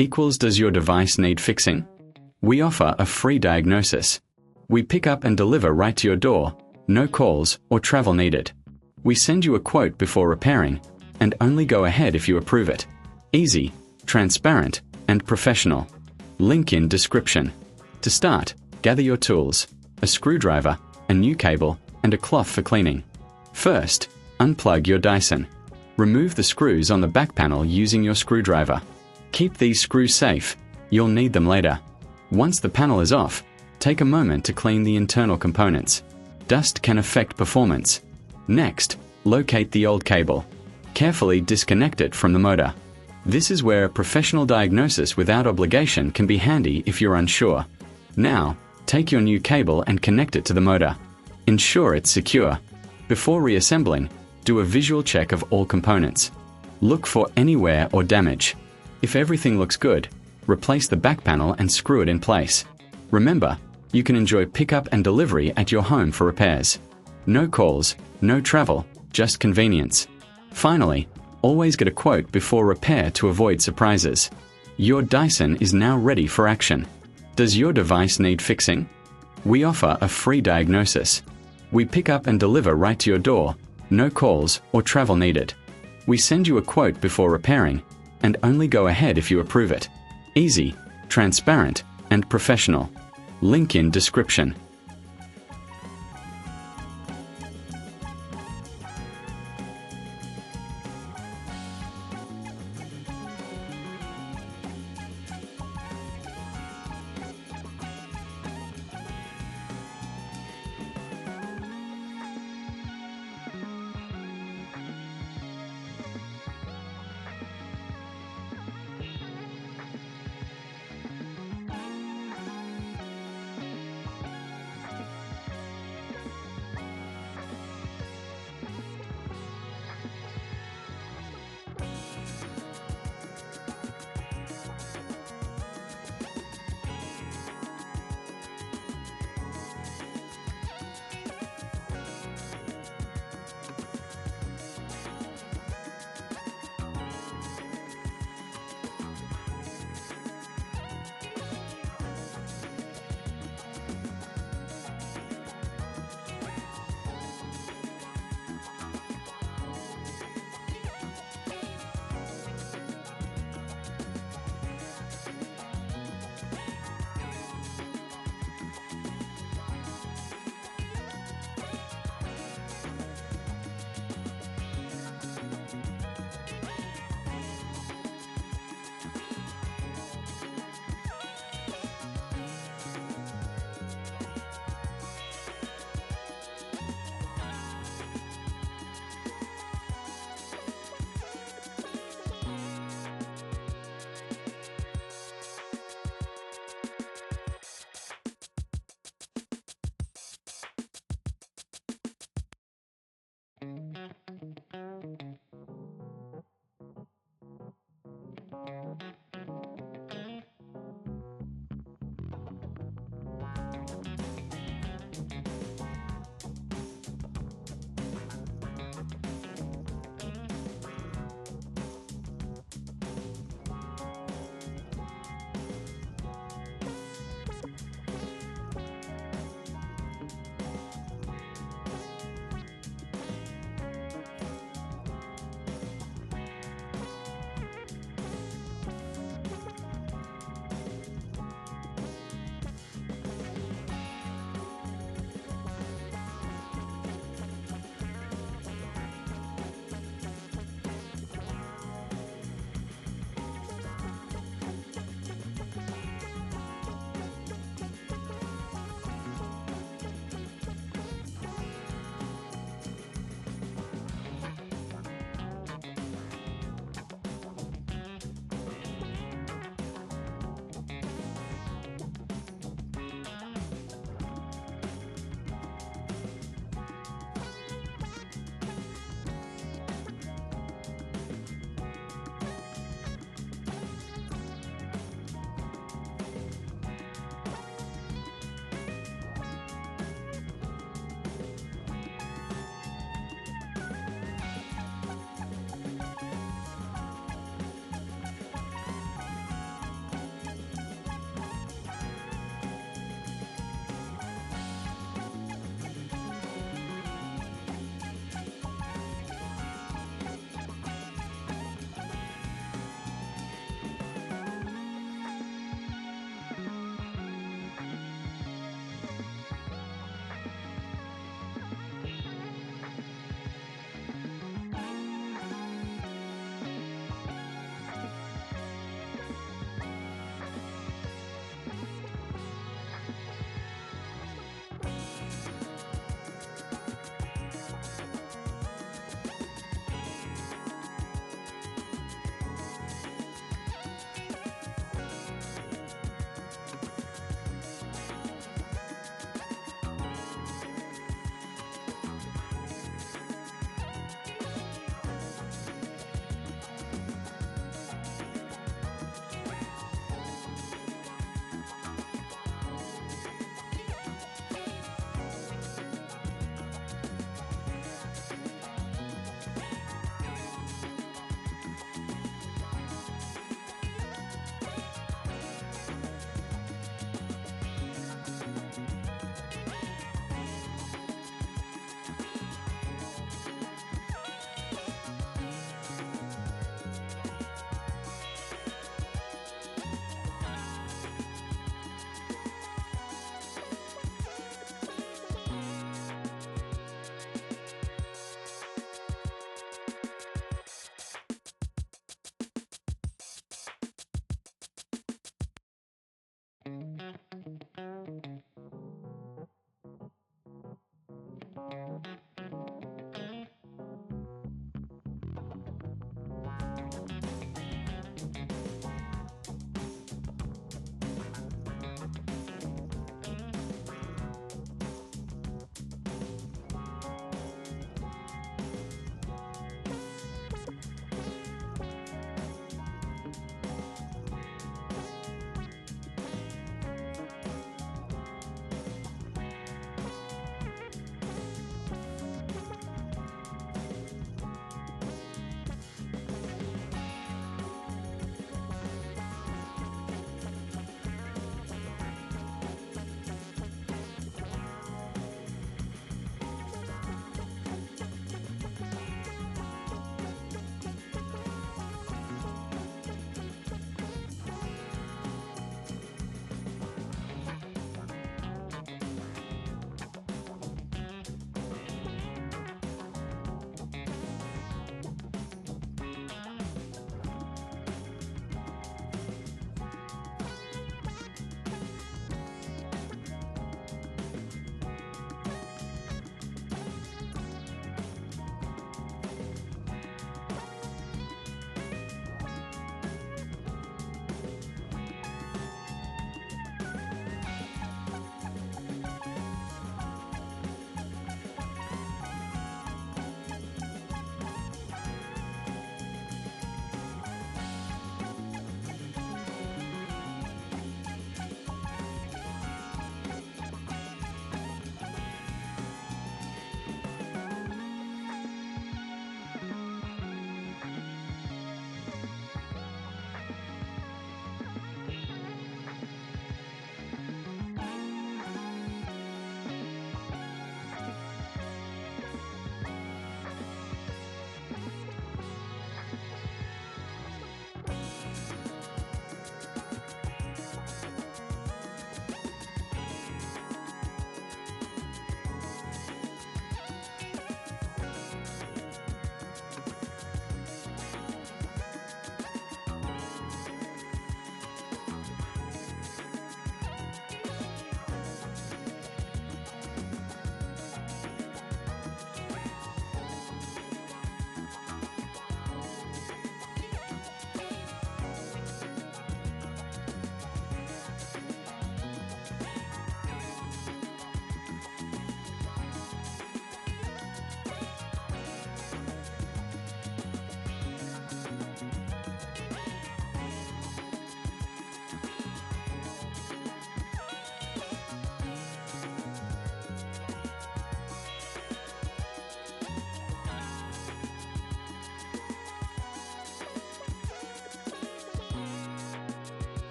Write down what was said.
equals does your device need fixing? We offer a free diagnosis. We pick up and deliver right to your door, no calls or travel needed. We send you a quote before repairing, and only go ahead if you approve it. Easy, transparent, and professional. Link in description. To start, gather your tools, a screwdriver, a new cable, and a cloth for cleaning. First, unplug your Dyson. Remove the screws on the back panel using your screwdriver. Keep these screws safe, you'll need them later. Once the panel is off, take a moment to clean the internal components. Dust can affect performance. Next, locate the old cable. Carefully disconnect it from the motor. This is where a professional diagnosis without obligation can be handy if you're unsure. Now, take your new cable and connect it to the motor. Ensure it's secure. Before reassembling, do a visual check of all components. Look for any wear or damage. If everything looks good, replace the back panel and screw it in place. Remember, you can enjoy pickup and delivery at your home for repairs. No calls, no travel, just convenience. Finally, always get a quote before repair to avoid surprises. Your Dyson is now ready for action. Does your device need fixing? We offer a free diagnosis. We pick up and deliver right to your door, no calls or travel needed. We send you a quote before repairing, and only go ahead if you approve it. Easy, transparent, and professional. Link in description.